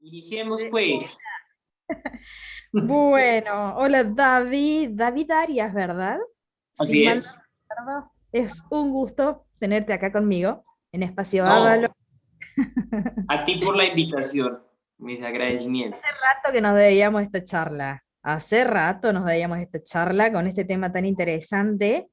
Iniciemos pues. Bueno, hola David, David Arias, ¿verdad? Si Así mal no es. recuerdo, es un gusto tenerte acá conmigo en Espacio Ávalo. No, a ti por la invitación, mis Hace agradecimientos. rato que nos debíamos esta charla, hace rato nos debíamos esta charla con este tema tan interesante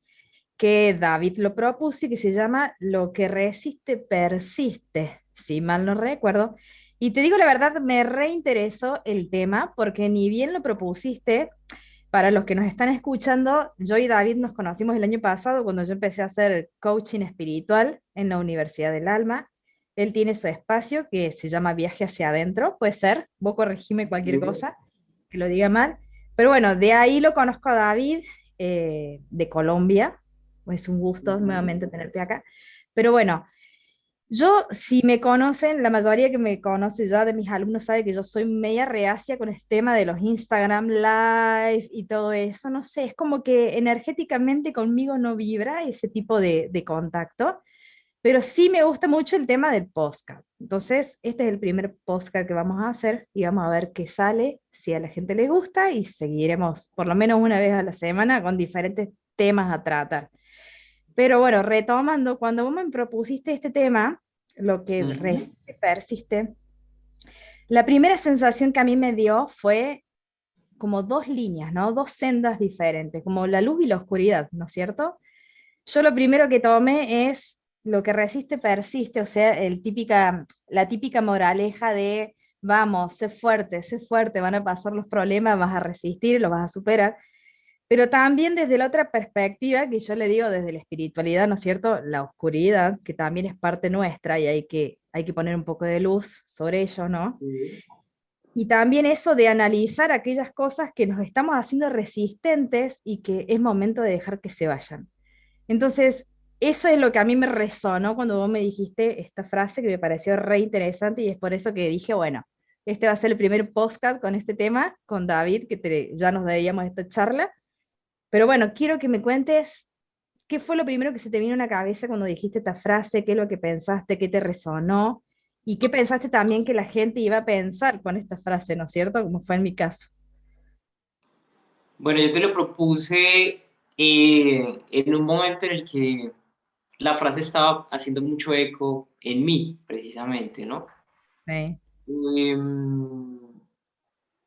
que David lo propuso y que se llama Lo que resiste persiste, si mal no recuerdo. Y te digo la verdad, me reinteresó el tema porque ni bien lo propusiste. Para los que nos están escuchando, yo y David nos conocimos el año pasado cuando yo empecé a hacer coaching espiritual en la Universidad del Alma. Él tiene su espacio que se llama Viaje hacia adentro, puede ser, vos corregime cualquier cosa que lo diga mal. Pero bueno, de ahí lo conozco a David, de Colombia. Es un gusto nuevamente tenerte acá. Pero bueno, yo, si me conocen, la mayoría que me conoce ya de mis alumnos sabe que yo soy media reacia con el tema de los Instagram Live y todo eso. No sé, es como que energéticamente conmigo no vibra ese tipo de contacto, pero sí me gusta mucho el tema del podcast. Entonces, este es el primer podcast que vamos a hacer y vamos a ver qué sale, si a la gente le gusta y seguiremos por lo menos una vez a la semana con diferentes temas a tratar. Pero bueno, retomando, cuando vos me propusiste este tema, lo que Ujú. resiste, persiste, la primera sensación que a mí me dio fue como dos líneas, ¿no? Dos sendas diferentes, como la luz y la oscuridad, ¿no es cierto? Yo lo primero que tomé es lo que resiste, persiste, o sea, la típica moraleja de, vamos, sé fuerte, van a pasar los problemas, vas a resistir, los vas a superar. Pero también desde la otra perspectiva, que yo le digo desde la espiritualidad, ¿no es cierto? La oscuridad, que también es parte nuestra y hay que poner un poco de luz sobre ello, ¿no? Sí. Y también eso de analizar aquellas cosas que nos estamos haciendo resistentes y que es momento de dejar que se vayan. Entonces, eso es lo que a mí me resonó cuando vos me dijiste esta frase que me pareció re interesante y es por eso que dije, bueno, este va a ser el primer podcast con este tema, con David, que ya nos debíamos esta charla. Pero bueno, quiero que me cuentes qué fue lo primero que se te vino a la cabeza cuando dijiste esta frase, qué es lo que pensaste, qué te resonó y qué pensaste también que la gente iba a pensar con esta frase, ¿no es cierto? Como fue en mi caso. Bueno, yo te lo propuse en un momento en el que la frase estaba haciendo mucho eco en mí, precisamente, ¿no? Sí, Em,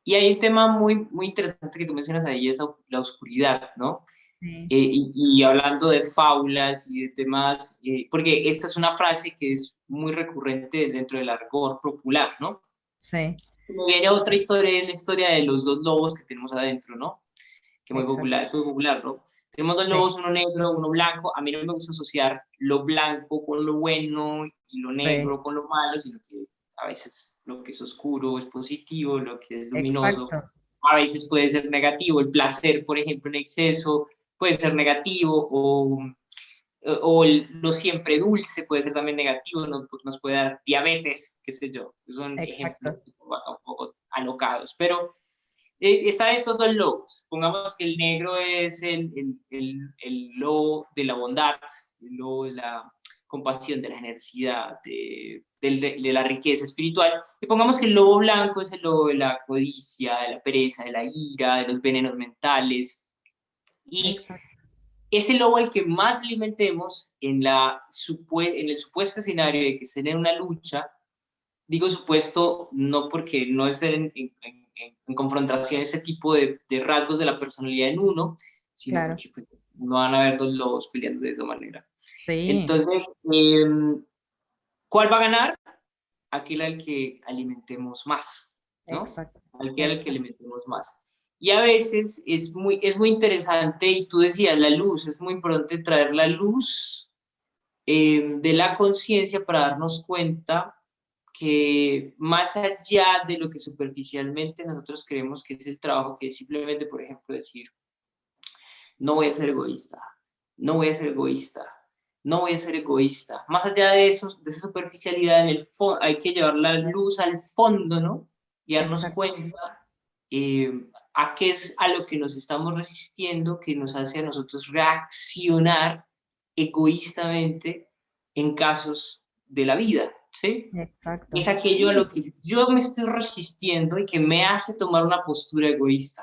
y hay un tema muy interesante que tú mencionas ahí, es la oscuridad, ¿no? sí, Y hablando de fábulas y de temas, porque esta es una frase que es muy recurrente dentro del argot popular, ¿no? sí, Como viene otra historia, es la historia de los dos lobos que tenemos adentro, ¿no? Que exacto. es muy popular, ¿no? Tenemos dos Sí, lobos, uno negro, uno blanco. A mí no me gusta asociar lo blanco con lo bueno y lo sí, negro con lo malo, sino que a veces lo que es oscuro es positivo, lo que es luminoso exacto. a veces puede ser negativo. El placer, por ejemplo, en exceso puede ser negativo o lo siempre dulce puede ser también negativo, nos puede dar diabetes, qué sé yo. Son ejemplos Exacto. un poco alocados. Pero están estos dos lobos. Pongamos que el negro es el lobo de la bondad, el lobo de la compasión, de la generosidad, de la riqueza espiritual. Y pongamos que el lobo blanco es el lobo de la codicia, de la pereza, de la ira, de los venenos mentales. Y Exacto. ese lobo al que más alimentemos en el supuesto escenario de que estén en una lucha, digo supuesto no porque no estén en confrontación ese tipo de rasgos de la personalidad en uno, sino Claro. porque pues, no van a haber dos lobos peleando de esa manera. Sí, Entonces, ¿cuál va a ganar? Aquel al que alimentemos más, ¿no? exacto. Aquel al que Exacto. alimentemos más. Y a veces es muy interesante, y tú decías, la luz, es muy importante traer la luz de la conciencia para darnos cuenta que más allá de lo que superficialmente nosotros creemos que es el trabajo, que es simplemente, por ejemplo, decir, no voy a ser egoísta, no voy a ser egoísta, no voy a ser egoísta. Más allá de eso, de esa superficialidad, en el hay que llevar la luz al fondo, ¿no? Y darnos Exacto. cuenta a qué es a lo que nos estamos resistiendo, que nos hace a nosotros reaccionar egoístamente en casos de la vida. ¿sí? Es Exacto. aquello a Sí, lo que yo me estoy resistiendo y que me hace tomar una postura egoísta,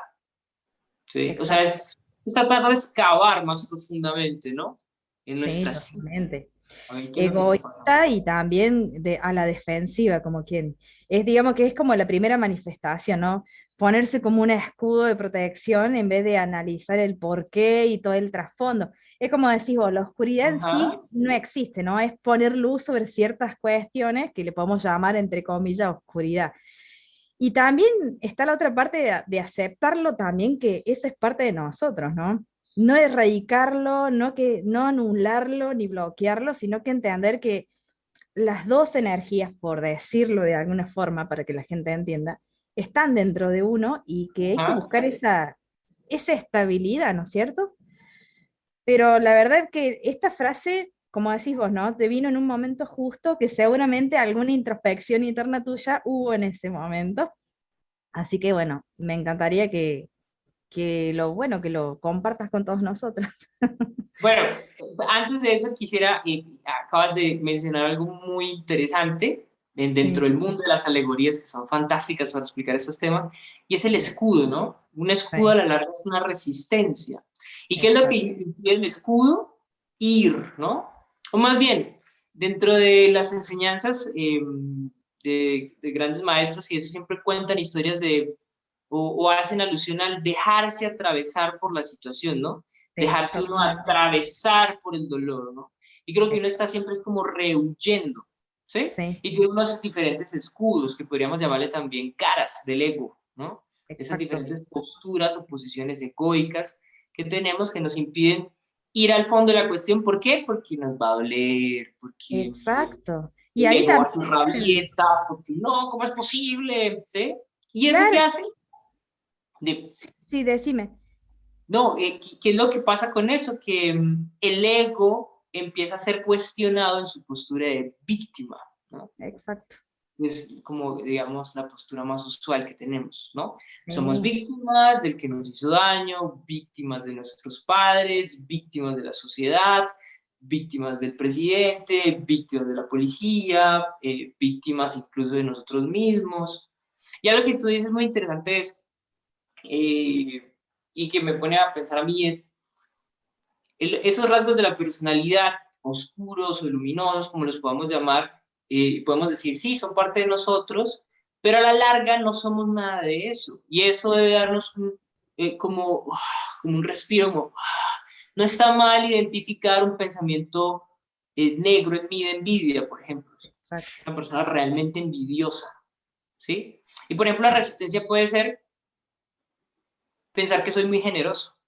¿sí? O sea, exacto. es tratar de excavar más profundamente, ¿no? En Sí, nuestras psique, totalmente. a ver qué es lo que está pasando. Egoísta y también a la defensiva, como quien. Es, digamos que es como la primera manifestación, ¿no? Ponerse como un escudo de protección en vez de analizar el porqué y todo el trasfondo. Es como decís vos, la oscuridad en sí Ajá, no existe, ¿no? Es poner luz sobre ciertas cuestiones que le podemos llamar, entre comillas, oscuridad. Y también está la otra parte de aceptarlo también, que eso es parte de nosotros, ¿no? No erradicarlo, no anularlo ni bloquearlo, sino que entender que las dos energías, por decirlo de alguna forma, para que la gente entienda, están dentro de uno y que hay que ajá. buscar esa estabilidad, ¿no es cierto? Pero la verdad que esta frase, como decís vos, ¿no? Te vino en un momento justo que seguramente alguna introspección interna tuya hubo en ese momento. Así que bueno, me encantaría bueno, que lo compartas con todos nosotros. Bueno, antes de eso quisiera, acabas de mencionar algo muy interesante dentro Sí, del mundo de las alegorías que son fantásticas para explicar estos temas, y es el sí, escudo, ¿no? Un escudo a sí, la larga es una resistencia. ¿Y qué es lo que exacto. impide el escudo? Ir, ¿no? O más bien, dentro de las enseñanzas de grandes maestros, y eso siempre cuentan historias o hacen alusión al dejarse atravesar por la situación, ¿no? Sí, Dejarse uno totalmente. atravesar por el dolor, ¿no? Y creo que uno está Exacto. siempre como rehuyendo, ¿sí? Sí, Y tiene unos diferentes escudos que podríamos llamarle también caras del ego, ¿no? Esas exacto. diferentes posturas o posiciones egoicas que tenemos que nos impiden ir al fondo de la cuestión. ¿Por qué? Porque nos va a doler, porque Exacto. Y el ahí ego va a hacer también, rabietas, porque no, ¿cómo es posible? ¿Sí? ¿Y eso qué claro, hace? De, sí, sí, decime. no, ¿qué es lo que pasa con eso? Que el ego empieza a ser cuestionado en su postura de víctima, ¿no? Exacto. Es como, digamos, la postura más usual que tenemos, ¿no? Somos Sí, víctimas del que nos hizo daño, víctimas de nuestros padres, víctimas de la sociedad, víctimas del presidente, víctimas de la policía, víctimas incluso de nosotros mismos. Y algo que tú dices muy interesante es, y que me pone a pensar a mí es, esos rasgos de la personalidad, oscuros o luminosos, como los podamos llamar, podemos decir, sí, son parte de nosotros, pero a la larga no somos nada de eso. Y eso debe darnos como un respiro, como, no está mal identificar un pensamiento negro en mí de envidia, por ejemplo. exacto. Una persona realmente envidiosa, ¿sí? Y por ejemplo, la resistencia puede ser pensar que soy muy generoso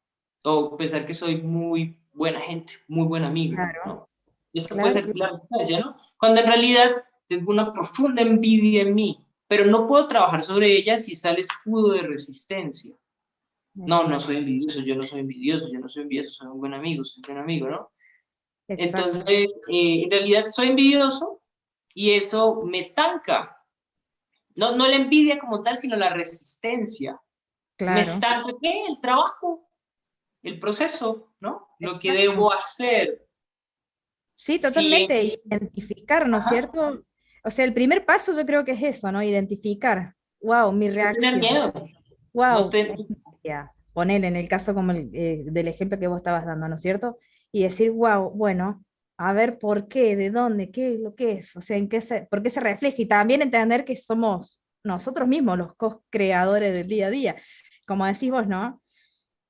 o pensar que soy muy buena gente, muy buen amigo, Claro, ¿no? Esa puede claro, ser la resistencia, ¿no? Cuando en realidad tengo una profunda envidia en mí, pero no puedo trabajar sobre ella si está el escudo de resistencia. No, no exacto, soy envidioso, yo no soy envidioso, yo no soy envidioso, soy un buen amigo, soy un buen amigo, ¿no? Entonces, exacto. en realidad soy envidioso y eso me estanca. No, no la envidia como tal, sino la resistencia. Me Claro, estanca, ¿qué? El trabajo, el proceso, ¿no? Lo que exacto. debo hacer. Sí, Sí, totalmente. Identificar, ¿no es ajá, cierto? O sea, el primer paso yo creo que es eso, ¿no? Identificar. Wow, mi no tener reacción. miedo, no Wow, te, poner en el caso como del ejemplo que vos estabas dando, ¿no es cierto? Y decir, wow, bueno, a ver por qué, de dónde, qué es lo que es, o sea, por qué se refleja y también entender que somos nosotros mismos los co-creadores del día a día. Como decís vos, ¿no?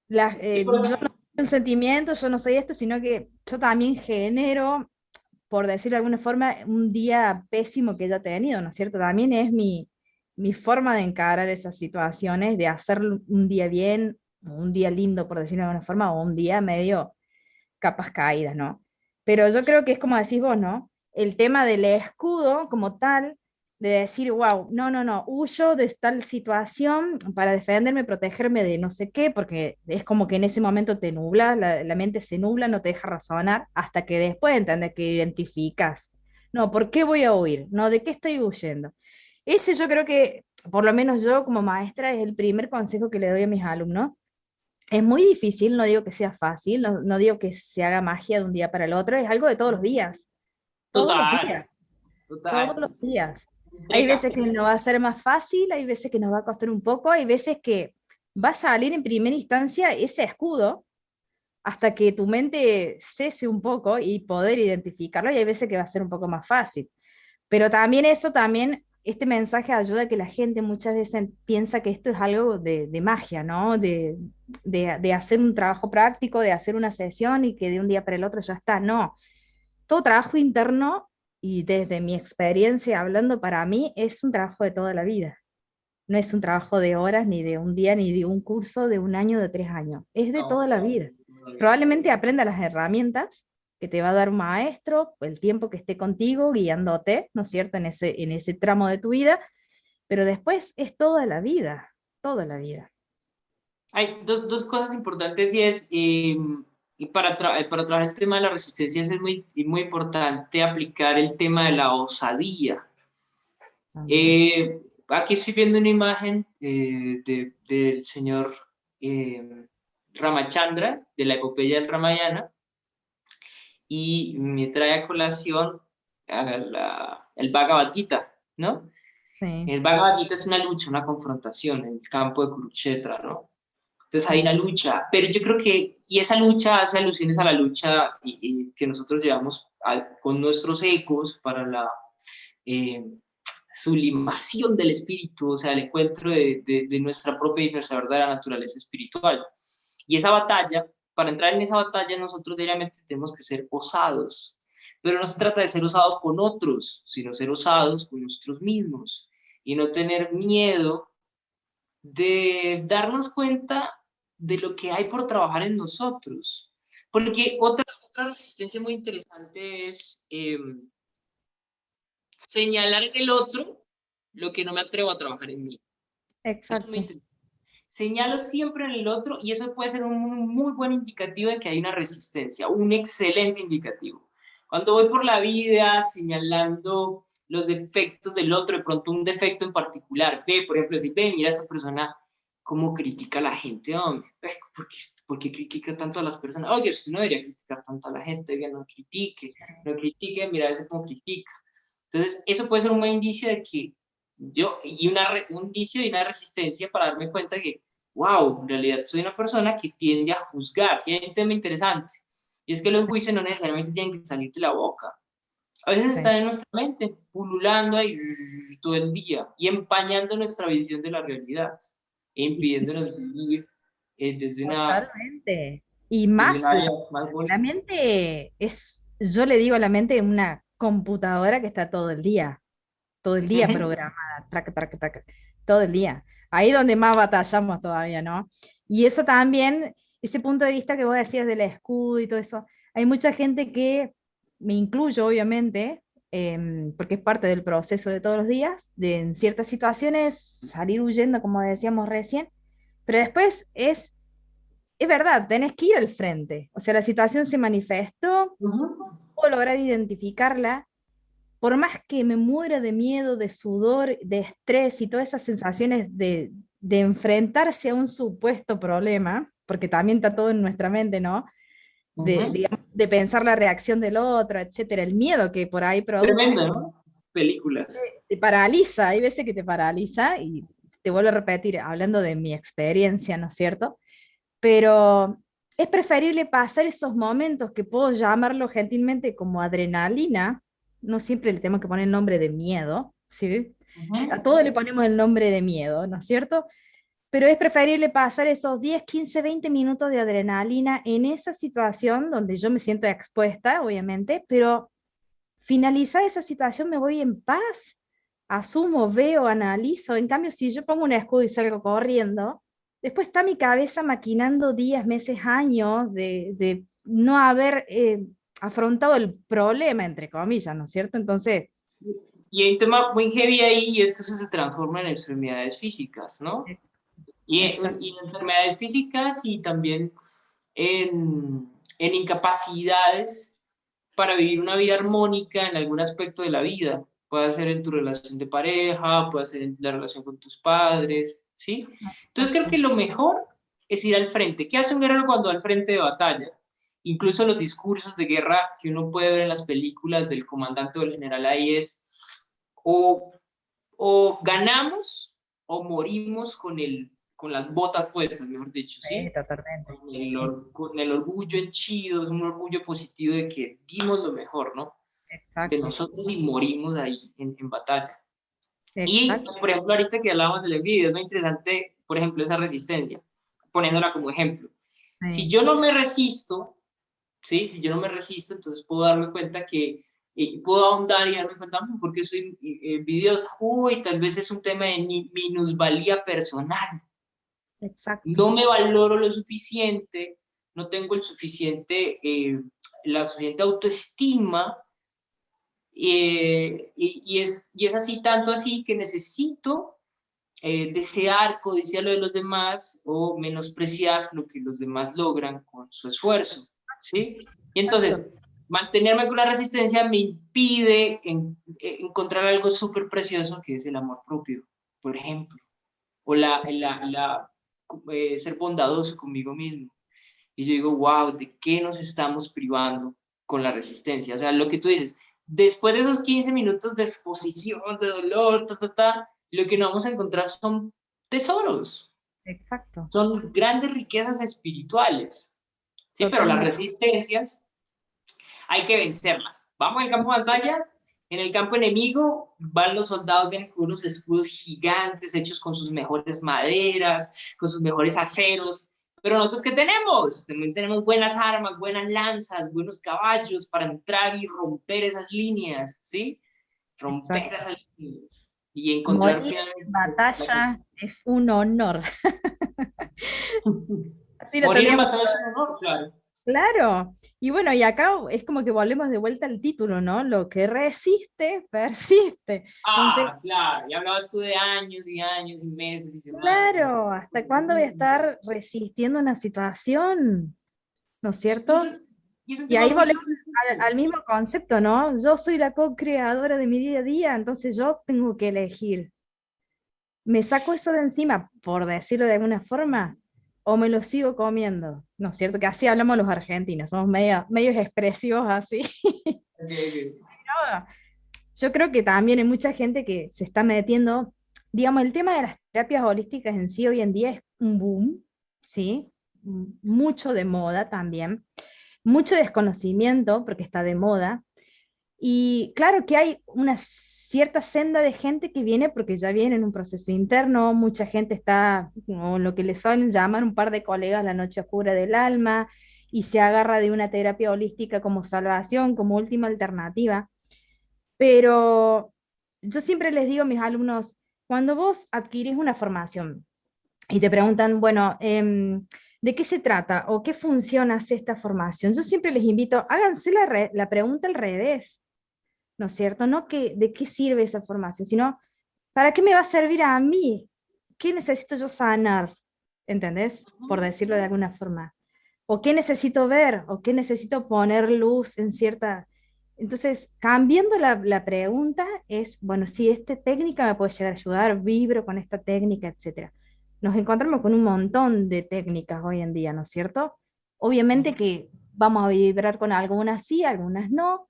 y Yo no soy un sentimiento, yo no soy esto, sino que yo también genero, por decirlo de alguna forma, un día pésimo que yo he tenido, ¿no es cierto? También es mi forma de encarar esas situaciones, de hacer un día bien, un día lindo, por decirlo de alguna forma, o un día medio capas caídas, ¿no? Pero yo creo que es como decís vos, ¿no? El tema del escudo como tal, de decir, wow, no, no, no, huyo de tal situación para defenderme, protegerme de no sé qué, porque es como que en ese momento te nubla, la mente se nubla, no te deja razonar, hasta que después entendés que identificas. No, ¿por qué voy a huir? No, ¿de qué estoy huyendo? Ese yo creo que, por lo menos yo como maestra, es el primer consejo que le doy a mis alumnos. Es muy difícil, no digo que sea fácil, no digo que se haga magia de un día para el otro, es algo de todos los días, todos los total, días. todos Total. los días. Hay Entrega. veces que nos va a ser más fácil, hay veces que nos va a costar un poco, hay veces que va a salir en primera instancia ese escudo hasta que tu mente cese un poco y poder identificarlo, y hay veces que va a ser un poco más fácil. Pero también eso, también este mensaje ayuda a que la gente muchas veces piensa que esto es algo de magia, ¿no? De hacer un trabajo práctico, de hacer una sesión y que de un día para el otro ya está. No, todo trabajo interno y desde mi experiencia hablando para mí es un trabajo de toda la vida. No es un trabajo de horas, ni de un día, ni de un curso de un año, de 3 años. Es de No, toda la vida. no, Probablemente aprenda las herramientas que te va a dar un maestro, el tiempo que esté contigo, guiándote, ¿no es cierto?, en ese tramo de tu vida, pero después es toda la vida, toda la vida. hay dos cosas importantes y es, y para trabajar el tema de la resistencia es muy importante aplicar el tema de la osadía. También. Eh, Aquí estoy viendo una imagen del señor Ramachandra, de la epopeya del Ramayana, y me trae a colación el Bhagavad Gita, ¿no? Sí, El Bhagavad Gita es una lucha, una confrontación en el campo de Kurukshetra, ¿no? Entonces hay una sí. lucha, pero yo creo que, y esa lucha hace alusiones a la lucha y que nosotros llevamos con nuestros ecos para la eh, sublimación del espíritu, o sea, el encuentro de nuestra propia y nuestra verdadera naturaleza espiritual. Y esa batalla, para entrar en esa batalla, nosotros diariamente tenemos que ser osados, pero no se trata de ser osados con otros, sino ser osados con nosotros mismos y no tener miedo de darnos cuenta de lo que hay por trabajar en nosotros. Porque otra resistencia muy interesante es señalar en el otro lo que no me atrevo a trabajar en mí. Eso es muy Exacto. interesante. Señalo siempre en el otro y eso puede ser un muy buen indicativo de que hay una resistencia, un excelente indicativo. Cuando voy por la vida señalando los defectos del otro, de pronto un defecto en particular, ve, por ejemplo, decir, ve, mira esa persona cómo critica a la gente, hombre, ¿por qué critica tanto a las personas? Oye, usted no debería criticar tanto a la gente, que no critique, mira ese cómo critica. Entonces, eso puede ser un buen indicio de que un indicio y una resistencia para darme cuenta que, wow, en realidad soy una persona que tiende a juzgar. Y hay un tema interesante, y es que los juicios no necesariamente tienen que salir de la boca. A veces Sí. están en nuestra mente, pululando ahí todo el día y empañando nuestra visión de la realidad e Y sí, impidiéndonos vivir totalmente. Y desde más, una área más la bonita. mente es, yo le digo a la mente, una computadora que está todo el día programada, traca, traca, traca, todo el día. Ahí donde más batallamos todavía, ¿no? Y eso también, ese punto de vista que vos decías del escudo y todo eso, hay mucha gente que, me incluyo obviamente, porque es parte del proceso de todos los días, de en ciertas situaciones salir huyendo, como decíamos recién, pero después es verdad, tenés que ir al frente. O sea, la situación se manifestó, puedo lograr identificarla, por más que me muera de miedo, de sudor, de estrés y todas esas sensaciones de enfrentarse a un supuesto problema, porque también está todo en nuestra mente, ¿no? Digamos, de pensar la reacción del otro, etcétera, el miedo que por ahí produce, Tremendo, ¿no? Películas. te paraliza, hay veces que te paraliza y te vuelvo a repetir, hablando de mi experiencia, ¿no es cierto? Pero es preferible pasar esos momentos que puedo llamarlo gentilmente como adrenalina, no siempre le tenemos que poner el nombre de miedo, ¿sí? A todo le ponemos el nombre de miedo, ¿no es cierto? Pero es preferible pasar esos 10, 15, 20 minutos de adrenalina en esa situación donde yo me siento expuesta, obviamente, pero finalizar esa situación me voy en paz, asumo, veo, analizo. En cambio, si yo pongo un escudo y salgo corriendo, después está mi cabeza maquinando días, meses, años de no haber afrontado el problema, entre comillas, ¿no es cierto? Entonces, Y hay un tema muy heavy ahí y es que eso se transforma en enfermedades físicas, ¿no? ex- Y exacto. en enfermedades físicas y también en incapacidades para vivir una vida armónica en algún aspecto de la vida. Puede ser en tu relación de pareja, puede ser en la relación con tus padres, ¿sí? Entonces creo que Exacto. lo mejor es ir al frente. ¿Qué hace un guerrero cuando va al frente de batalla? Incluso los discursos de guerra que uno puede ver en las películas del comandante o del general ahí es o, o ganamos o morimos con las botas puestas, mejor dicho, Sí, ¿sí? totalmente. Sí, Con el orgullo henchido, es un orgullo positivo de que dimos lo mejor, ¿no? De exacto, nosotros y morimos ahí en batalla. Y, exacto. por ejemplo, ahorita que hablábamos del envidia, es muy interesante, por ejemplo, esa resistencia, poniéndola como ejemplo. Si Sí, yo no me resisto, ¿sí? Si yo no me resisto, entonces puedo darme cuenta que puedo ahondar y darme cuenta, ¿por qué soy envidiosa? Uy, tal vez es un tema de minusvalía personal. exacto. No me valoro lo suficiente, no tengo el suficiente, la suficiente autoestima, y es así, tanto así que necesito desear, codiciar lo de los demás o menospreciar lo que los demás logran con su esfuerzo, ¿sí? Y Exacto. entonces, mantenerme con la resistencia me impide encontrar algo súper precioso que es el amor propio, por ejemplo, o ser bondadoso conmigo mismo. Y yo digo, wow, ¿de qué nos estamos privando con la resistencia? O sea, lo que tú dices, después de esos 15 minutos de exposición, de dolor, lo que nos vamos a encontrar son tesoros, Exacto. son grandes riquezas espirituales, ¿sí? Pero las Totalmente. resistencias hay que vencerlas. Vamos al campo de batalla, en el campo enemigo van los soldados, vienen con unos escudos gigantes hechos con sus mejores maderas, con sus mejores aceros. Pero nosotros, ¿qué tenemos? También tenemos buenas armas, buenas lanzas, buenos caballos para entrar y romper esas líneas, ¿sí? Romper Exacto. esas líneas y encontrar Morir en finalmente la... batalla es un honor. Así lo Morir en tendríamos. batalla es un honor, claro. Claro. Y bueno, y acá es como que volvemos de vuelta al título, ¿no? Lo que resiste, persiste. Entonces, Ah, claro, ya hablabas tú de años y años y meses y semanas. claro, ¿hasta cuándo voy a estar resistiendo una situación? ¿No es Y cierto? es un Y tema ahí muy volvemos subjetivo. al mismo concepto, ¿no? Yo soy la co-creadora de mi día a día, entonces yo tengo que elegir. ¿Me saco eso de encima, por decirlo de alguna forma, o me lo sigo comiendo? ¿No es cierto? Que así hablamos los argentinos, somos medios expresivos así. Okay, okay. No, yo creo que también hay mucha gente que se está metiendo, digamos, el tema de las terapias holísticas en sí hoy en día es un boom, ¿sí? Mucho de moda también, mucho desconocimiento porque está de moda. Y claro que hay una cierta senda de gente que viene porque ya viene en un proceso interno, mucha gente está, o lo que le suelen llamar un par de colegas, la noche oscura del alma, y se agarra de una terapia holística como salvación, como última alternativa. Pero yo siempre les digo a mis alumnos, cuando vos adquirís una formación y te preguntan, bueno, ¿de qué se trata o qué función hace esta formación? Yo siempre les invito, háganse la pregunta al revés, ¿no es cierto? No que, de qué sirve esa formación, sino, ¿para qué me va a servir a mí? ¿Qué necesito yo sanar? ¿Entendés? Por decirlo de alguna forma. ¿O qué necesito ver? ¿O qué necesito poner luz en cierta... Entonces, cambiando la pregunta es, bueno, si esta técnica me puede llegar a ayudar, vibro con esta técnica, etcétera. Nos encontramos con un montón de técnicas hoy en día, ¿no es cierto? Obviamente que vamos a vibrar con algunas sí, algunas no,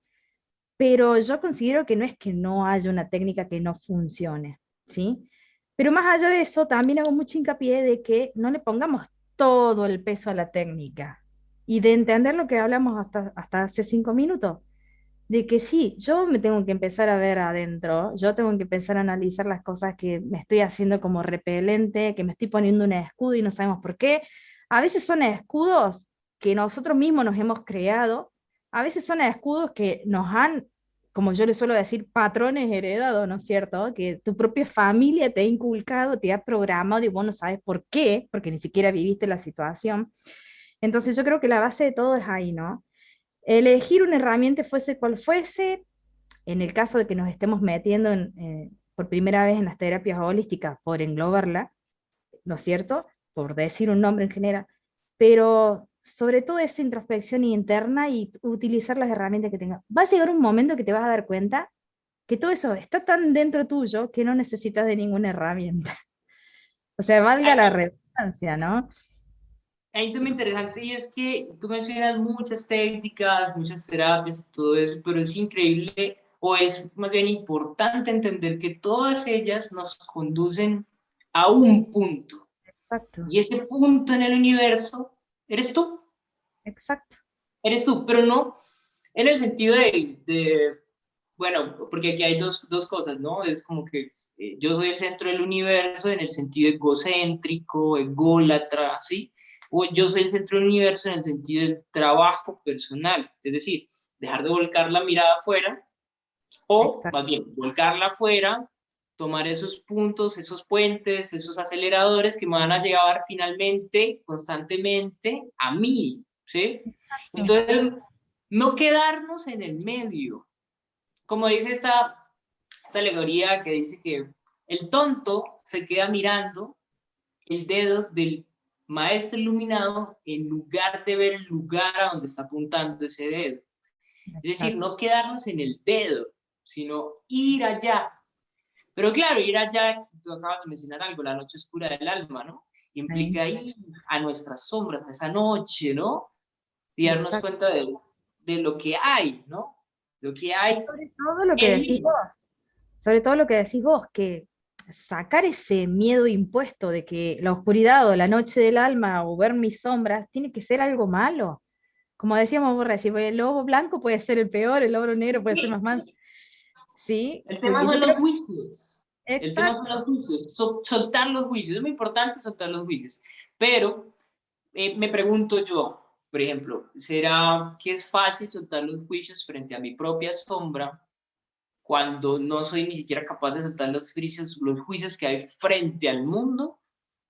pero yo considero que no es que no haya una técnica que no funcione, ¿sí? Pero más allá de eso, también hago mucho hincapié de que no le pongamos todo el peso a la técnica y de entender lo que hablamos hasta hace 5 minutos, de que sí, yo me tengo que empezar a ver adentro, yo tengo que empezar a analizar las cosas que me estoy haciendo como repelente, que me estoy poniendo un escudo y no sabemos por qué. A veces son escudos que nosotros mismos nos hemos creado, a veces son escudos que nos han, como yo les suelo decir, patrones heredados, ¿no es cierto? Que tu propia familia te ha inculcado, te ha programado y vos no sabes por qué, porque ni siquiera viviste la situación. Entonces yo creo que la base de todo es ahí, ¿no? Elegir una herramienta fuese cual fuese, en el caso de que nos estemos metiendo por primera vez en las terapias holísticas, por englobarla, ¿no es cierto? Por decir un nombre en general, pero sobre todo esa introspección interna y utilizar las herramientas que tengas. Va a llegar un momento que te vas a dar cuenta que todo eso está tan dentro tuyo que no necesitas de ninguna herramienta. O sea, valga la redundancia, ¿no? Hay un tema interesante y es que tú mencionas muchas técnicas, muchas terapias y todo eso, pero es increíble o es más bien importante entender que todas ellas nos conducen a un punto, Exacto, y ese punto en el universo eres tú, exacto. pero no en el sentido bueno, porque aquí hay dos cosas, ¿no? Es como que yo soy el centro del universo en el sentido egocéntrico, ególatra, ¿sí? O yo soy el centro del universo en el sentido del trabajo personal, es decir, dejar de volcar la mirada afuera, o Exacto. más bien, volcarla afuera, tomar esos puntos, esos puentes, esos aceleradores que me van a llevar finalmente, constantemente, a mí, ¿sí? Entonces, no quedarnos en el medio. Como dice esta alegoría que dice que el tonto se queda mirando el dedo del maestro iluminado en lugar de ver el lugar a donde está apuntando ese dedo. Es decir, Exacto. no quedarnos en el dedo, sino ir allá. Pero claro, ir allá, tú acabas de mencionar algo, la noche oscura del alma, ¿no? Sí, Implica ir a nuestras sombras, a esa noche, ¿no? Y darnos exacto. cuenta de lo que hay, ¿no? Lo que Y hay sobre todo lo que en decís mí. vos, sobre todo lo que decís vos, que sacar ese miedo impuesto de que la oscuridad o la noche del alma o ver mis sombras tiene que ser algo malo. Como decíamos vos recién, el lobo blanco puede ser el peor, el lobo negro puede ser más manso. Sí, El tema porque son yo los creo juicios. El tema son los exacto. juicios. Soltar los juicios. Es muy importante soltar los juicios. Pero me pregunto yo, por ejemplo, ¿será que es fácil soltar los juicios frente a mi propia sombra cuando no soy ni siquiera capaz de soltar los juicios que hay frente al mundo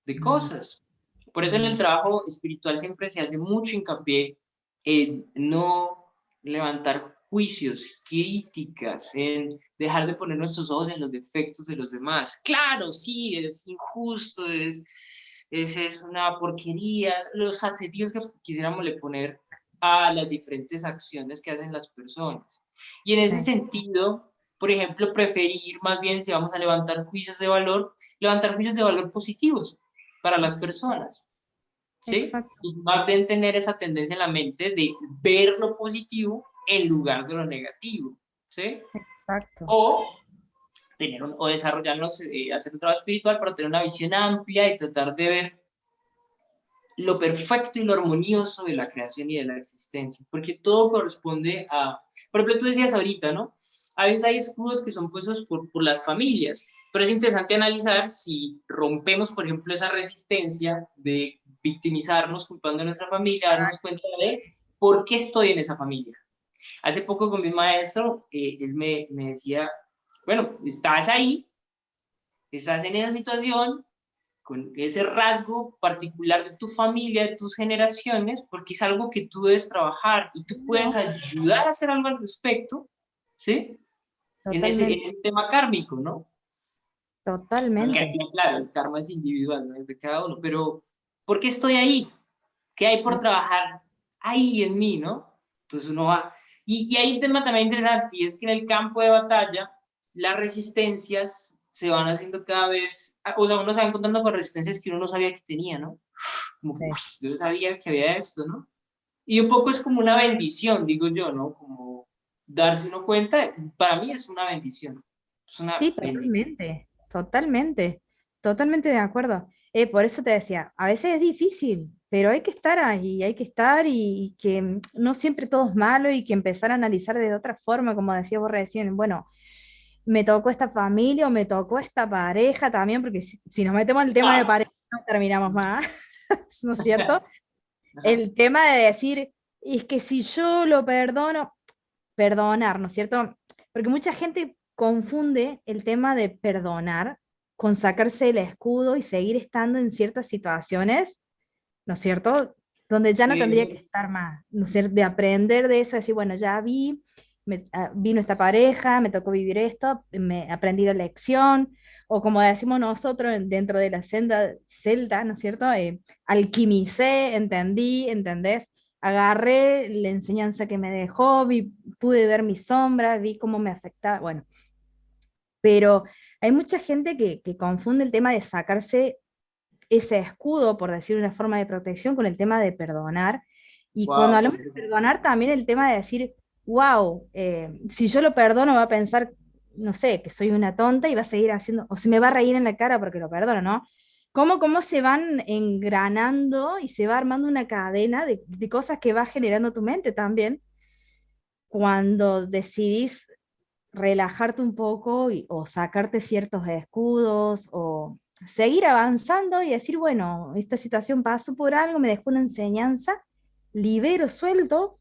de Mm, cosas? Por eso en el mm, trabajo espiritual siempre se hace mucho hincapié en no levantar juicios, críticas, en dejar de poner nuestros ojos en los defectos de los demás. Claro, sí, es injusto, es una porquería, los adjetivos que quisiéramos le poner a las diferentes acciones que hacen las personas. Y en ese sí, sentido, por ejemplo, preferir más bien si vamos a levantar juicios de valor positivos para las ex- personas, ¿sí? exacto, Y más bien tener esa tendencia en la mente de ver lo positivo en lugar de lo negativo, ¿sí? exacto. O, o desarrollarnos, hacer un trabajo espiritual para tener una visión amplia y tratar de ver lo perfecto y lo armonioso de la creación y de la existencia, porque todo corresponde a, por ejemplo, tú decías ahorita, ¿no? A veces hay escudos que son puestos por las familias, pero es interesante analizar si rompemos, por ejemplo, esa resistencia de victimizarnos culpando a nuestra familia, darnos Exacto. cuenta de por qué estoy en esa familia. Hace poco con mi maestro, él me decía, bueno, estás ahí, estás en esa situación, con ese rasgo particular de tu familia, de tus generaciones, porque es algo que tú debes trabajar y tú puedes No, ayudar a hacer algo al respecto, ¿sí? En totalmente, ese tema kármico, ¿no? Aunque al totalmente. final, claro, el karma es individual, ¿no? Es de cada uno, pero ¿por qué estoy ahí? ¿Qué hay por trabajar ahí en mí, no? Entonces uno va. Y hay un tema también interesante, y es que en el campo de batalla, las resistencias se van haciendo cada vez, o sea, uno se va encontrando con resistencias que uno no sabía que tenía, ¿no? Como que, uy, Sí. yo no sabía que había esto, ¿no? Y un poco es como una bendición, digo yo, ¿no? Como darse uno cuenta, para mí es una bendición. Es Sí, una bendición. totalmente, totalmente, totalmente de acuerdo. Por eso te decía, a veces es difícil, pero hay que estar ahí, hay que estar y que no siempre todo es malo y que empezar a analizar de otra forma, como decía vos recién, bueno, me tocó esta familia o me tocó esta pareja también, porque si nos metemos en el tema de Ah, pareja no terminamos más, ¿no es cierto? ajá, El tema de decir, es que si yo lo perdono, perdonar, ¿no es cierto? Porque mucha gente confunde el tema de perdonar con sacarse el escudo y seguir estando en ciertas situaciones, ¿no es cierto? Donde ya no tendría que sí, estar más, ¿no es cierto? De aprender de eso, decir, bueno, ya vi, vino esta pareja, me tocó vivir esto, me aprendí la lección, o como decimos nosotros dentro de la celda, ¿no es cierto? Alquimicé, entendí, ¿entendés? Agarré la enseñanza que me dejó, pude ver mis sombras, vi cómo me afectaba, bueno, pero hay mucha gente que confunde el tema de sacarse ese escudo, por decir una forma de protección, con el tema de perdonar. Y cuando wow, hablamos de perdonar, también el tema de decir, wow, si yo lo perdono va a pensar, no sé, que soy una tonta y va a seguir haciendo, o se me va a reír en la cara porque lo perdono, ¿no? ¿Cómo se van engranando y se va armando una cadena de cosas que va generando tu mente también cuando decidís relajarte un poco o sacarte ciertos escudos o seguir avanzando y decir, bueno, esta situación pasó por algo, me dejó una enseñanza, libero, suelto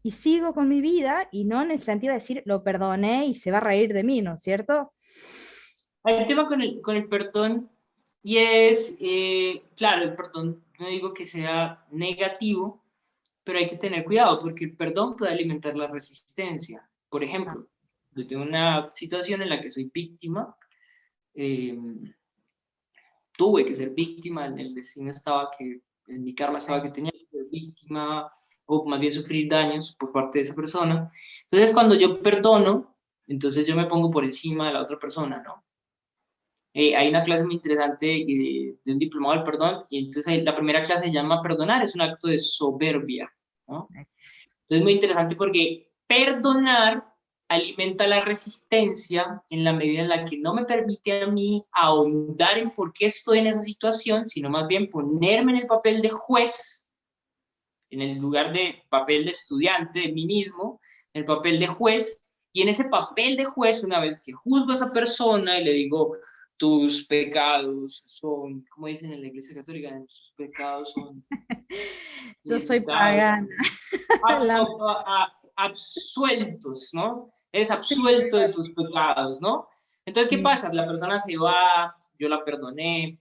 y sigo con mi vida y no en el sentido de decir, lo perdoné y se va a reír de mí, ¿no es cierto? Hay un tema con el perdón y es, claro, el perdón no digo que sea negativo, pero hay que tener cuidado porque el perdón puede alimentar la resistencia. Por Ah, ejemplo, yo tengo una situación en la que soy víctima, eh, tuve que ser víctima, en el destino estaba que, en mi karma estaba sí. que tenía que ser víctima o más bien sufrir daños por parte de esa persona. Entonces, cuando yo perdono, entonces yo me pongo por encima de la otra persona, ¿no? Hay una clase muy interesante de un diplomado del perdón, y entonces la primera clase se llama Perdonar, es un acto de soberbia, ¿no? Entonces es muy interesante porque perdonar alimenta la resistencia en la medida en la que no me permite a mí ahondar en por qué estoy en esa situación, sino más bien ponerme en el papel de juez, en el lugar de papel de estudiante de mí mismo, en el papel de juez, y en ese papel de juez, una vez que juzgo a esa persona y le digo, tus pecados son, como dicen en la Iglesia Católica, tus pecados son Yo soy purificados, pagana. La- absueltos, ¿no? Eres sí, absuelto de tus pecados, ¿no? Entonces, ¿qué sí. pasa? La persona se va, yo la perdoné,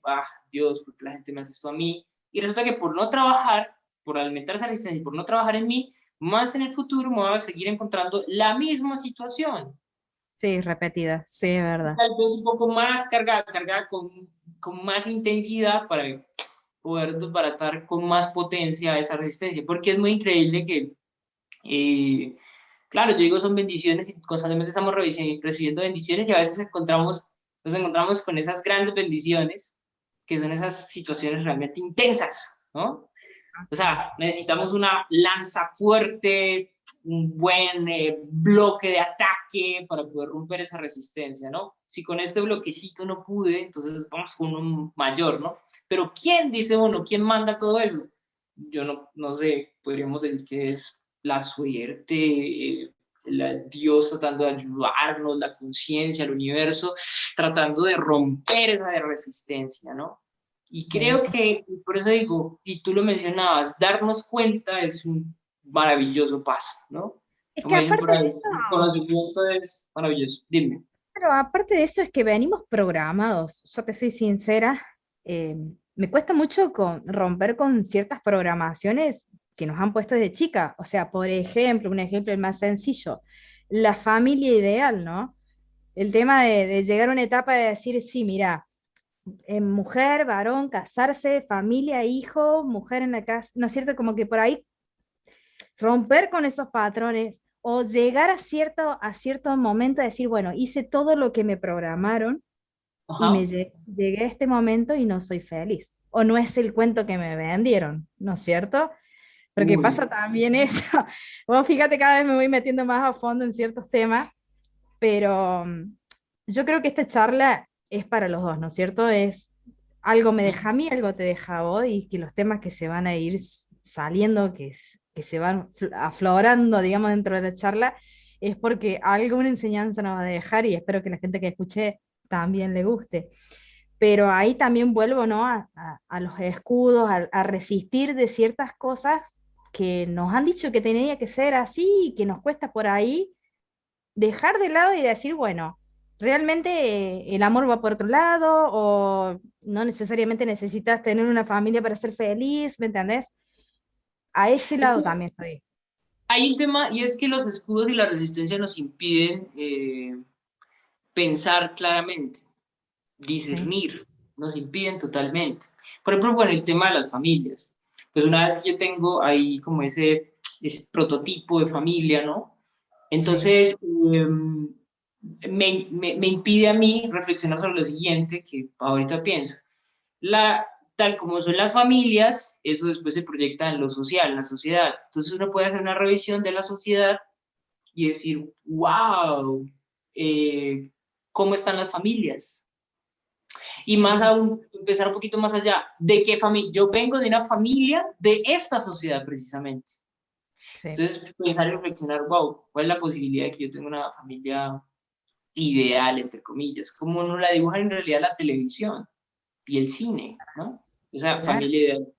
Dios, porque la gente me hace esto a mí, y resulta que por no trabajar, por alimentar esa resistencia y por no trabajar en mí, más en el futuro me voy a seguir encontrando la misma situación, Sí, repetida, sí, es verdad. tal vez un poco más cargada, con más intensidad para poder desbaratar con más potencia esa resistencia, porque es muy increíble que claro, yo digo son bendiciones y constantemente estamos recibiendo bendiciones y a veces nos encontramos con esas grandes bendiciones, que son esas situaciones realmente intensas, ¿no? O Sí. sea, necesitamos una lanza fuerte, un buen bloque de ataque para poder romper esa resistencia, ¿no? Si con este bloquecito no pude, entonces vamos con un mayor, ¿no? Pero ¿quién dice uno? ¿Quién manda todo eso? Yo no sé, podríamos decir que es la suerte, Dios tratando de ayudarnos, la conciencia, el universo, tratando de romper esa resistencia, ¿no? Y Sí. creo que, y por eso digo, y tú lo mencionabas, darnos cuenta es un maravilloso paso, ¿no? Es que Como dicen por aparte de ahí, eso, el conocimiento es maravilloso. Dime. pero aparte de eso es que venimos programados. Yo te soy sincera, me cuesta mucho romper con ciertas programaciones que nos han puesto desde chica. O sea, por ejemplo, un ejemplo el más sencillo, la familia ideal, ¿no? El tema de llegar a una etapa de decir, sí, mira, mujer, varón, casarse, familia, hijo, mujer en la casa, ¿no es cierto? Como que por ahí romper con esos patrones o llegar a cierto momento de decir, bueno, hice todo lo que me programaron y Ajá. llegué a este momento y no soy feliz. O no es el cuento que me vendieron, ¿no es cierto? Porque Uy. pasa también eso. Bueno, fíjate, cada vez me voy metiendo más a fondo en ciertos temas, pero yo creo que esta charla es para los dos, ¿no es cierto? Es algo me deja a mí, algo te deja a vos, y que los temas que se van a ir saliendo, que se van aflorando, digamos, dentro de la charla, es porque alguna enseñanza nos va a dejar y espero que la gente que escuche también le guste. Pero ahí también vuelvo, ¿no? A los escudos, a resistir de ciertas cosas que nos han dicho que tenía que ser así y que nos cuesta por ahí dejar de lado y decir, bueno, realmente el amor va por otro lado o no necesariamente necesitas tener una familia para ser feliz, ¿me entendés? A ese lado también estoy. Hay un tema y es que los escudos y la resistencia nos impiden pensar claramente, Sí, discernir, nos impiden totalmente. Por ejemplo, con el tema de las familias. Pues una vez que yo tengo ahí como ese prototipo de familia, ¿no? sí. Entonces, me impide a mí reflexionar sobre lo siguiente que ahorita pienso. Tal como son las familias, eso después se proyecta en lo social, en la sociedad. Entonces uno puede hacer una revisión de la sociedad y decir, wow, ¿cómo están las familias? Y más aún, empezar un poquito más allá, ¿de qué familia? Yo vengo de una familia de esta sociedad precisamente. Sí, Entonces, pensar y reflexionar, wow, ¿cuál es la posibilidad de que yo tenga una familia ideal, entre comillas? ¿Cómo nos la dibujan en realidad la televisión y el cine, ¿no? O sea, claro. familia ideal.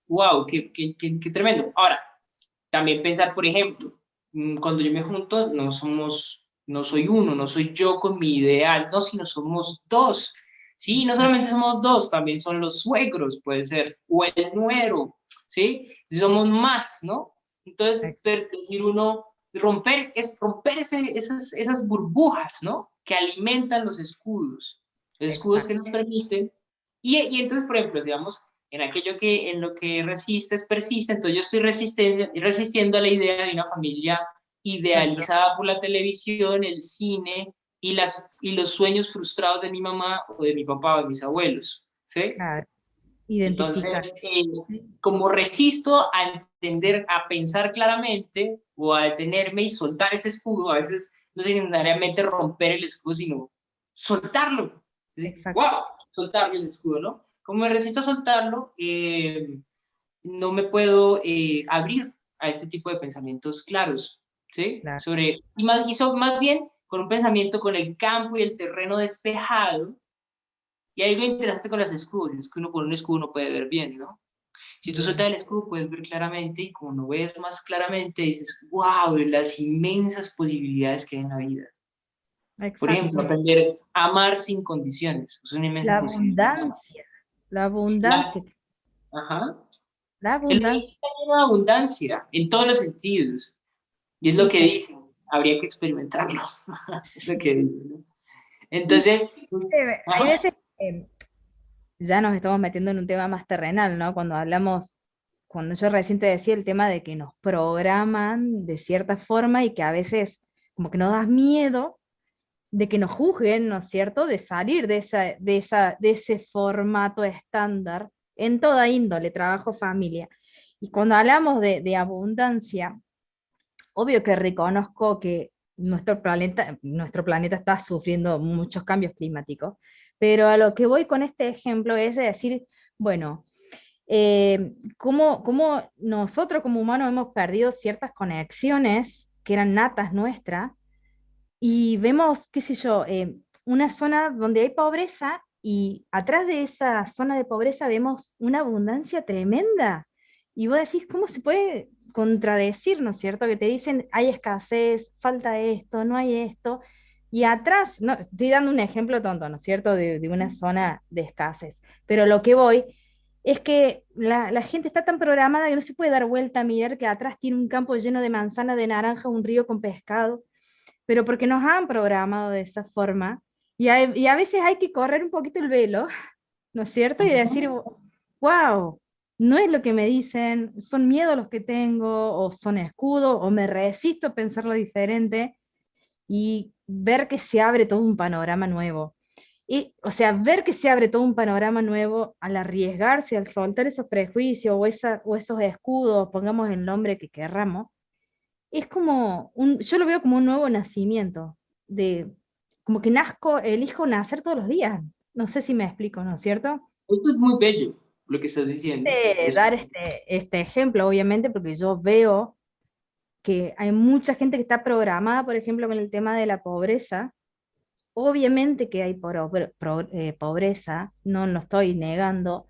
Wow, qué tremendo. Ahora, también pensar, por ejemplo, cuando yo me junto, no soy uno, no soy yo con mi ideal, no, sino somos dos. Sí, no solamente somos dos, también son los suegros, puede ser, o el nuero, ¿sí? Si somos más, ¿no? Entonces, decir uno, romper esas burbujas, ¿no? Que alimentan los escudos que Exacto. nos permiten. Y entonces, por ejemplo, digamos, en aquello que en lo que resistes persiste, entonces yo estoy resistiendo a la idea de una familia Exacto. idealizada por la televisión, el cine y los sueños frustrados de mi mamá o de mi papá o de mis abuelos, ¿sí? Claro. Identificar. Entonces, como resisto a entender, a pensar claramente o a detenerme y soltar ese escudo, a veces no es necesariamente romper el escudo, sino soltarlo. Es decir, Exacto. wow, soltar el escudo, ¿no? Como me resisto a soltarlo, no me puedo abrir a este tipo de pensamientos claros, ¿sí? Claro. Más bien con un pensamiento con el campo y el terreno despejado. Y hay algo interesante con los escudos, es que uno con un escudo no puede ver bien, ¿no? Si tú Bien. sueltas el escudo puedes ver claramente y como no ves más claramente dices, wow, las inmensas posibilidades que hay en la vida. Por ejemplo, Exacto. aprender a amar sin condiciones, es una inmensa La posibilidad. abundancia. La La, abundancia. ajá. La El universo abundancia. está lleno de abundancia en todos los sentidos. Y es lo Sí, que dicen, habría que experimentarlo. Es lo que dicen, ¿no? y sí, Entonces, hay ajá, veces que ya nos estamos metiendo en un tema más terrenal, ¿no? Cuando hablamos, cuando yo recién te decía el tema de que nos programan de cierta forma y que a veces como que nos da miedo de que nos juzguen, ¿no es cierto? De salir de ese formato estándar en toda índole, trabajo, familia. Y cuando hablamos de abundancia, obvio que reconozco que nuestro planeta está sufriendo muchos cambios climáticos, pero a lo que voy con este ejemplo es de decir, bueno, cómo nosotros como humanos hemos perdido ciertas conexiones que eran natas nuestras y vemos, qué sé yo, una zona donde hay pobreza y atrás de esa zona de pobreza vemos una abundancia tremenda. Y vos decís, ¿cómo se puede contradecir, ¿no es cierto? Que te dicen, hay escasez, falta esto, no hay esto. Y atrás, no, estoy dando un ejemplo tonto, ¿no es cierto? De una zona de escasez. Pero lo que voy es que la gente está tan programada que no se puede dar vuelta a mirar que atrás tiene un campo lleno de manzana, de naranja, un río con pescado, pero porque nos han programado de esa forma y a veces hay que correr un poquito el velo, ¿no es cierto? Y decir, wow, no es lo que me dicen, son miedos los que tengo, o son escudos, o me resisto a pensarlo diferente y ver que se abre todo un panorama nuevo. Y, o sea, ver que se abre todo un panorama nuevo al arriesgarse, al soltar esos prejuicios o esos escudos, pongamos el nombre que querramos, es como yo lo veo como un nuevo nacimiento, de como que nazco, elijo nacer todos los días. No sé si me explico, ¿no es cierto? esto es muy bello, lo que estás diciendo. Dar este ejemplo, obviamente, porque yo veo que hay mucha gente que está programada, por ejemplo, con el tema de la pobreza. Obviamente que hay pobreza, no lo estoy negando,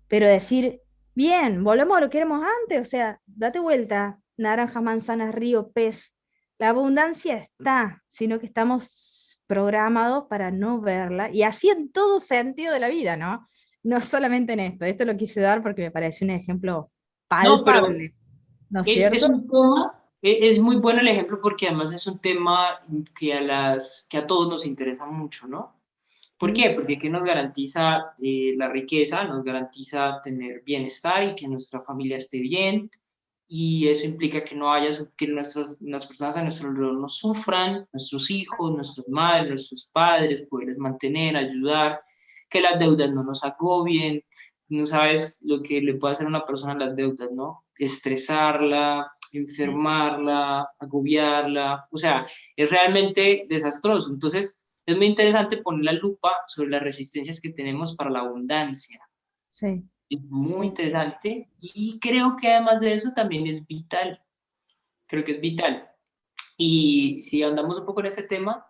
pero decir, bien, volvemos a lo que éramos antes, o sea, date vuelta, naranja, manzana, río, pez. La abundancia está, sino que estamos programados para no verla, y así en todo sentido de la vida, ¿no? No solamente en esto. Esto lo quise dar porque me parece un ejemplo No, pero palpable, ¿no es es cierto? un tema, es muy bueno el ejemplo porque además es un tema que a todos nos interesa mucho, ¿no? ¿Por Mm, qué? Porque que nos garantiza la riqueza, nos garantiza tener bienestar y que nuestra familia esté bien, y eso implica que no haya, que las personas a nuestro alrededor no sufran, nuestros hijos, nuestras madres, nuestros padres, poderles mantener, ayudar, que las deudas no nos agobien, no sabes lo que le puede hacer a una persona a las deudas, ¿no? Estresarla, enfermarla, agobiarla, o sea, es realmente desastroso. Entonces, es muy interesante poner la lupa sobre las resistencias que tenemos para la abundancia. Sí, Es muy sí, sí. interesante y creo que además de eso también es vital, creo que es vital. Y si andamos un poco en este tema,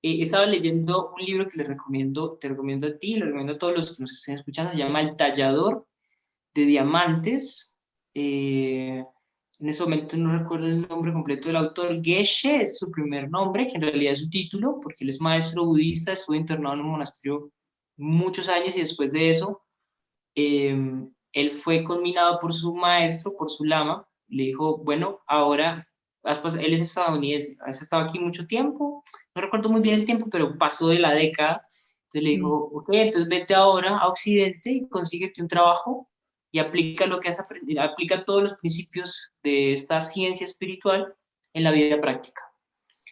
he estado leyendo un libro que les recomiendo, te recomiendo a ti, lo recomiendo a todos los que nos estén escuchando, se llama El Tallador de Diamantes. En ese momento no recuerdo el nombre completo del autor. Geshe es su primer nombre, que en realidad es su título, porque él es maestro budista, estuvo internado en un monasterio muchos años y después de eso, él fue conminado por su maestro, por su lama, le dijo, bueno, ahora, él es estadounidense, has estado aquí mucho tiempo, no recuerdo muy bien el tiempo, pero pasó de la década, entonces le dijo, Sí. ok, entonces vete ahora a Occidente y consíguete un trabajo y aplica lo que has aprendido, aplica todos los principios de esta ciencia espiritual en la vida práctica.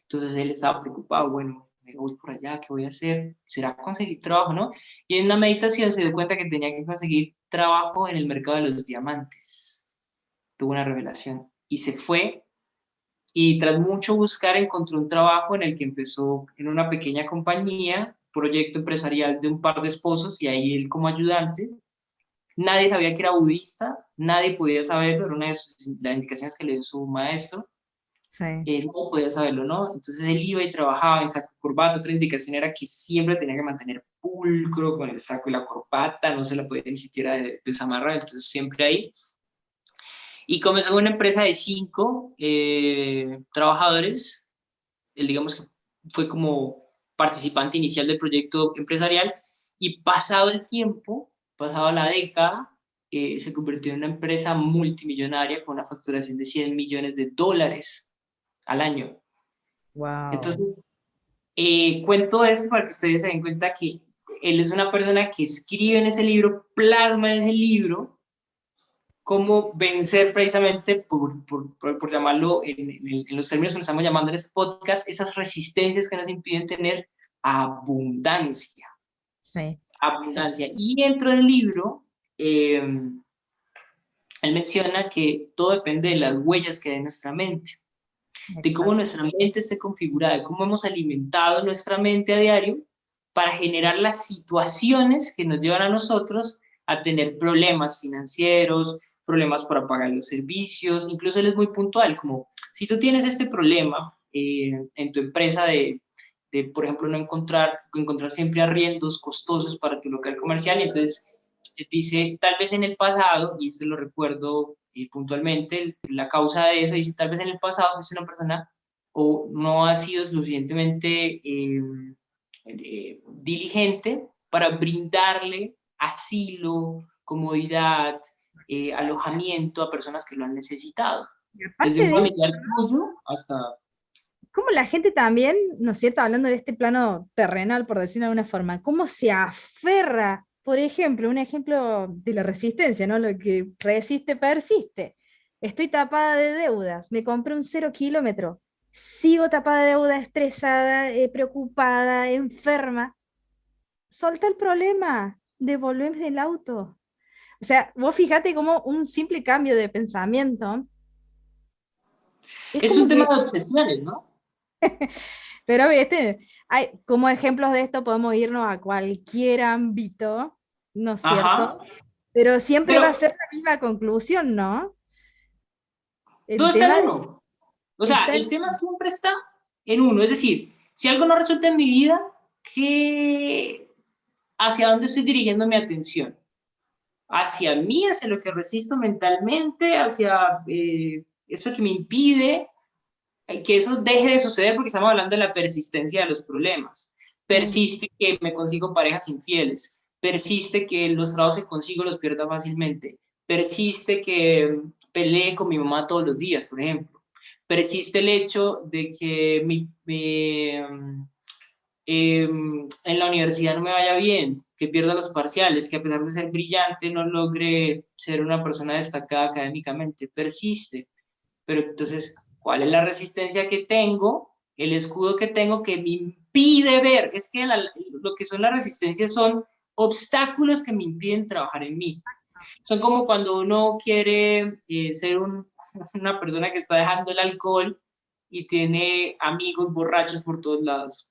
Entonces él estaba preocupado, bueno, me voy por allá, ¿qué voy a hacer? ¿Será conseguir trabajo, no? Y en una meditación se dio cuenta que tenía que conseguir trabajo en el mercado de los diamantes. Tuvo una revelación y se fue y tras mucho buscar encontró un trabajo en el que empezó en una pequeña compañía, proyecto empresarial de un par de esposos y ahí él como ayudante. Nadie sabía que era budista, nadie podía saberlo, era una de las indicaciones que le dio su maestro. Sí. No podía saberlo, ¿no? Entonces él iba y trabajaba en saco y corbata. Otra indicación era que siempre tenía que mantener pulcro con el saco y la corbata, no se la podía ni siquiera desamarrar, entonces siempre ahí. Y comenzó con una empresa de 5 trabajadores. Él, digamos que fue como participante inicial del proyecto empresarial y pasado el tiempo, pasado la década, se convirtió en una empresa multimillonaria con una facturación de $100 millones al año. Entonces, Wow. cuento esto para que ustedes se den cuenta que él es una persona que escribe en ese libro, plasma en ese libro cómo vencer precisamente, por llamarlo en los términos que nos estamos llamando en este podcast, esas resistencias que nos impiden tener abundancia. Sí, Abundancia. Y dentro del libro, él menciona que todo depende de las huellas que hay en nuestra mente, de cómo exacto. nuestra mente esté configurada, de cómo hemos alimentado nuestra mente a diario para generar las situaciones que nos llevan a nosotros a tener problemas financieros, problemas para pagar los servicios. Incluso él es muy puntual, como si tú tienes este problema en tu empresa por ejemplo, no encontrar siempre arriendos costosos para tu local comercial, y entonces dice, tal vez en el pasado, y esto lo recuerdo puntualmente, la causa de eso, dice, tal vez en el pasado es una persona o no ha sido suficientemente diligente para brindarle asilo, comodidad, alojamiento a personas que lo han necesitado. Y Desde aparte un de eso, familiar tuyo hasta... cómo la gente también, ¿no es cierto? Hablando de este plano terrenal, por decirlo de alguna forma, cómo se aferra, por ejemplo, un ejemplo de la resistencia, ¿no? Lo que resiste, persiste. Estoy tapada de deudas, me compré un 0 kilómetro, sigo tapada de deuda, estresada, preocupada, enferma. Solta el problema, devolveme el auto. O sea, vos fíjate cómo un simple cambio de pensamiento es Es como un tema que, de obsesiones, ¿no? pero viste, hay, como ejemplos de esto podemos irnos a cualquier ámbito, ¿no es cierto? Ajá. Pero siempre va a Pero ser la misma conclusión, ¿no? todo El está tema en uno. O sea, está el en... tema siempre está en uno. Es decir, si algo no resulta en mi vida, ¿hacia dónde estoy dirigiendo mi atención? ¿Hacia mí, hacia lo que resisto mentalmente, hacia eso que me impide que eso deje de suceder? Porque estamos hablando de la persistencia de los problemas. Sí, Persiste que me consigo parejas infieles, persiste que los trabajos que consigo los pierda fácilmente, persiste que pelee con mi mamá todos los días, por ejemplo, persiste el hecho de que en la universidad no me vaya bien, que pierda los parciales, que a pesar de ser brillante no logre ser una persona destacada académicamente, persiste. Pero entonces, ¿cuál es la resistencia que tengo? El escudo que tengo que me impide ver. Es que lo que son las resistencias son obstáculos que me impiden trabajar en mí. Son como cuando uno quiere ser una persona que está dejando el alcohol y tiene amigos borrachos por todos lados,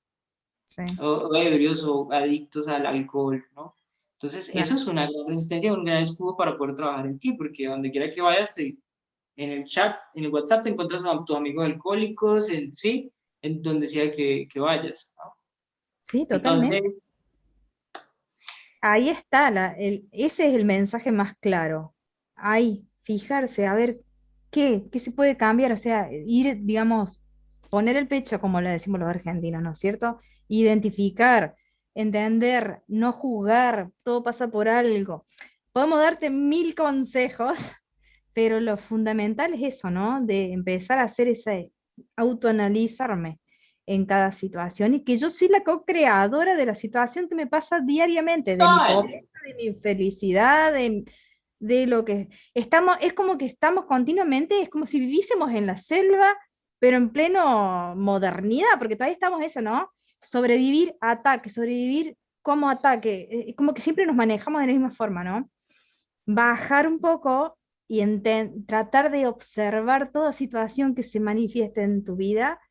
Sí, o ebrios o adictos al alcohol, ¿no? Entonces, eso claro. es una gran resistencia, un gran escudo para poder trabajar en ti, porque donde quiera que vayas, en el chat, en el WhatsApp te encuentras a tus amigos alcohólicos, sí, en donde sea que vayas, ¿no? Sí, Entonces, totalmente. Ahí está, ese es el mensaje más claro. Ahí, fijarse, a ver qué se puede cambiar, o sea, ir, digamos, poner el pecho, como le decimos los argentinos, ¿no es cierto? Identificar, entender, no juzgar, todo pasa por algo. Podemos darte mil consejos, pero lo fundamental es eso, ¿no? De empezar a hacer ese autoanalizarme en cada situación y que yo soy la co-creadora de la situación que me pasa diariamente, de mi total, pobreza, de mi felicidad, de lo que estamos, es como que estamos continuamente, es como si viviésemos en la selva, pero en pleno modernidad, porque todavía estamos eso, ¿no? Sobrevivir a ataque, sobrevivir como ataque, como que siempre nos manejamos de la misma forma, ¿no? Bajar un poco y tratar de observar toda situación que se manifieste en tu vida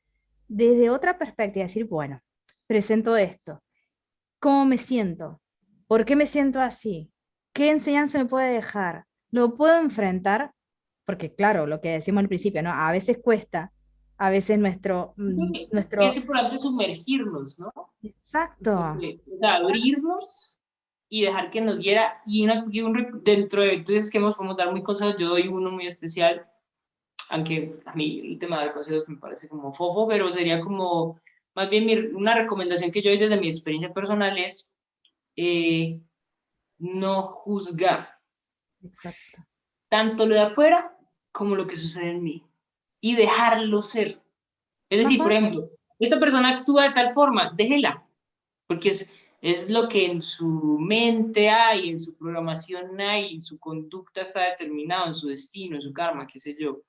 desde otra perspectiva, decir, bueno, presento esto, ¿cómo me siento? ¿Por qué me siento así? ¿Qué enseñanza me puede dejar? ¿Lo puedo enfrentar? Porque claro, lo que decimos al principio, ¿no? A veces cuesta, a veces que es nuestro, importante sumergirnos, ¿no? exacto, O sea, abrirnos y dejar que nos diera, dentro de, entonces que nos podemos dar muy consejos, yo doy uno muy especial, aunque a mí el tema de dar consejos me parece como fofo, pero sería como, más bien una recomendación que yo doy desde mi experiencia personal es eh, no juzgar exacto. tanto lo de afuera como lo que sucede en mí y dejarlo ser. Es decir, por Ajá, ejemplo, esta persona actúa de tal forma, déjela, porque es lo que en su mente hay, en su programación hay, en su conducta está determinado, en su destino, en su karma, qué sé yo.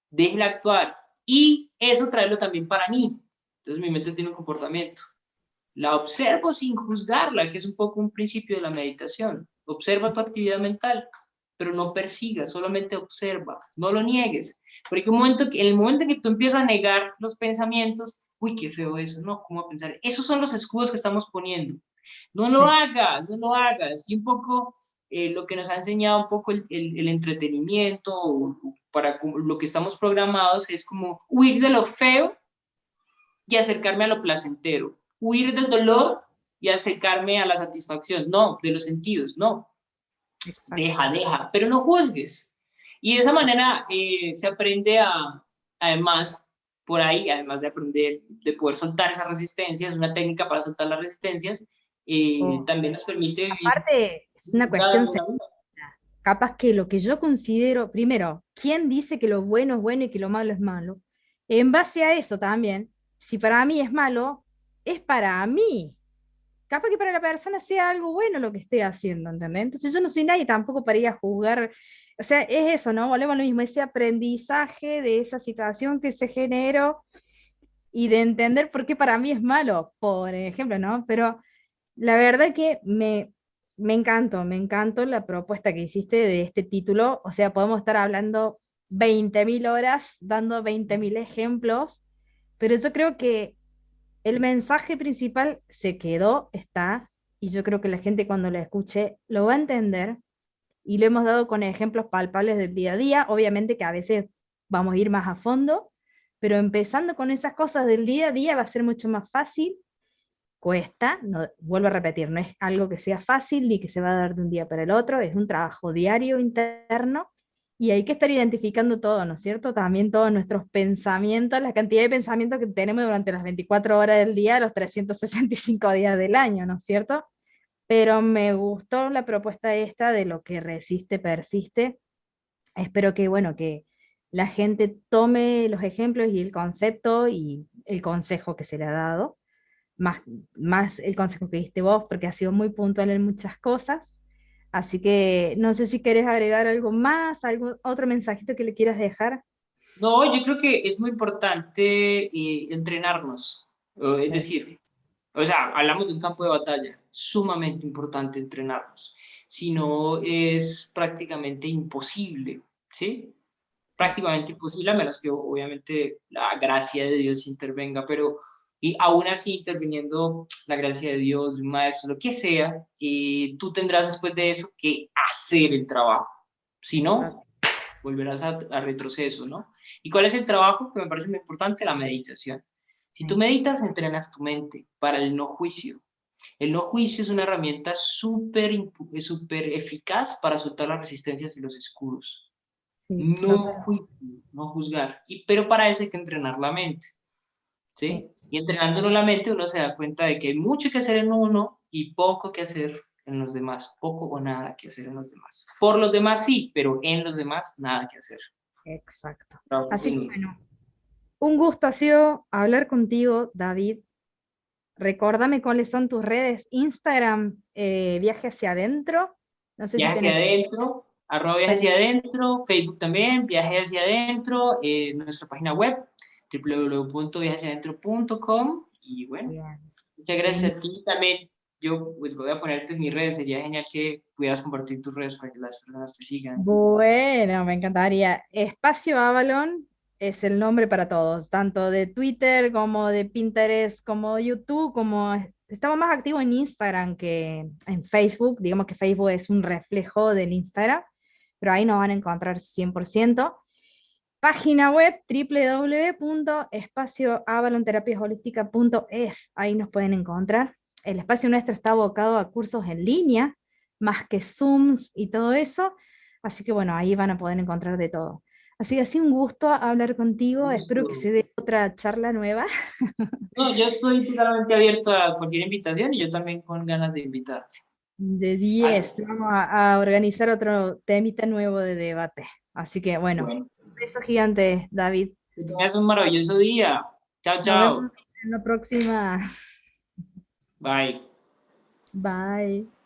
Déjela actuar. Y eso traerlo también para mí. Entonces mi mente tiene un comportamiento. La observo sin juzgarla, que es un poco un principio de la meditación. Observa tu actividad mental, pero no persigas, solamente observa, no lo niegues. Porque en el momento en que tú empiezas a negar los pensamientos, uy, qué feo eso, no, ¿cómo a pensar? Esos son los escudos que estamos poniendo. No lo sí, hagas, no lo hagas. Y un poco lo que nos ha enseñado un poco el entretenimiento, o para lo que estamos programados, es como huir de lo feo y acercarme a lo placentero, huir del dolor y acercarme a la satisfacción, no, de los sentidos, no, exacto. pero no juzgues. Y de esa manera se aprende además, por ahí, además de aprender, de poder soltar esas resistencias, una técnica para soltar las resistencias, Oh, también nos permite vivir aparte, es una cuestión una vida. capaz que lo que yo considero, primero, ¿quién dice que lo bueno es bueno y que lo malo es malo? En base a eso también, si para mí es malo, es para mí. Capaz que para la persona sea algo bueno lo que esté haciendo, ¿entendés? Entonces yo no soy nadie tampoco para ir a juzgar. O sea, es eso, ¿no? Volvemos a lo mismo, ese aprendizaje de esa situación que se generó y de entender por qué para mí es malo, por ejemplo, ¿no? Pero la verdad que me encantó la propuesta que hiciste de este título. O sea, podemos estar hablando 20.000 horas, dando 20.000 ejemplos, pero yo creo que el mensaje principal se quedó, está, y yo creo que la gente cuando lo escuche lo va a entender, y lo hemos dado con ejemplos palpables del día a día. Obviamente que a veces vamos a ir más a fondo, pero empezando con esas cosas del día a día va a ser mucho más fácil. Cuesta, no, vuelvo a repetir, no es algo que sea fácil ni que se va a dar de un día para el otro, es un trabajo diario interno y hay que estar identificando todo, ¿no es cierto? También todos nuestros pensamientos, la cantidad de pensamientos que tenemos durante las 24 horas del día, los 365 días del año, ¿no es cierto? Pero me gustó la propuesta esta de lo que resiste, persiste. Espero que, bueno, que la gente tome los ejemplos y el concepto y el consejo que se le ha dado más, más el consejo que diste vos, porque ha sido muy puntual en muchas cosas. Así que no sé si querés agregar algo más, algún otro mensajito que le quieras dejar. No, yo creo que es muy importante entrenarnos, es Sí, decir, o sea, hablamos de un campo de batalla, sumamente importante entrenarnos, si no es prácticamente imposible, ¿sí? prácticamente imposible, a menos que obviamente la gracia de Dios intervenga, pero y aún así interviniendo la gracia de Dios, un maestro, lo que sea, tú tendrás después de eso que hacer el trabajo. Si no, Exacto. volverás a retroceso, ¿no? ¿Y cuál es el trabajo? Que me parece muy importante, la meditación. Si tú Sí. meditas, entrenas tu mente para el no juicio. El no juicio es una herramienta súper eficaz para soltar las resistencias y los escudos. Sí, No total. juicio, no juzgar. Pero para eso hay que entrenar la mente, Sí, ¿sí? Y entrenándolo la mente uno se da cuenta de que hay mucho que hacer en uno y poco que hacer en los demás. Poco o nada que hacer en los demás. Por los demás sí, pero en los demás nada que hacer. exacto. Trabajo Así en que uno. bueno, un gusto ha sido hablar contigo, David. Recórdame cuáles son tus redes. Instagram, Viaje hacia adentro. No sé si Viaje hacia tenés adentro, arroba viaje hacia Facebook. adentro, Facebook también, viaje hacia adentro, nuestra página web, www.viajehaciaadentro.com. Y bueno, Bien. muchas Genial. gracias a ti también. Yo pues voy a ponerte en mis redes, sería genial que pudieras compartir tus redes para que las personas te sigan. Bueno, me encantaría. Espacio Avalon es el nombre para todos, tanto de Twitter como de Pinterest, como YouTube, como estamos más activos en Instagram que en Facebook. Digamos que Facebook es un reflejo del Instagram, pero ahí nos van a encontrar 100%. Página web www.espacioavalonterapiasholística.es. Ahí nos pueden encontrar. El espacio nuestro está abocado a cursos en línea, más que Zooms y todo eso. Así que bueno, ahí van a poder encontrar de todo. Así que ha sido un gusto hablar contigo. Espero que se Gusto. dé otra charla nueva. No, yo estoy totalmente abierto a cualquier invitación y yo también con ganas de invitarte. De ¿Vale? 10. Vamos a organizar otro temita nuevo de debate. Así que bueno, Bueno, un beso gigante, David. que tengas un maravilloso día. Chao, Nos vemos chao. en la próxima. Bye. Bye.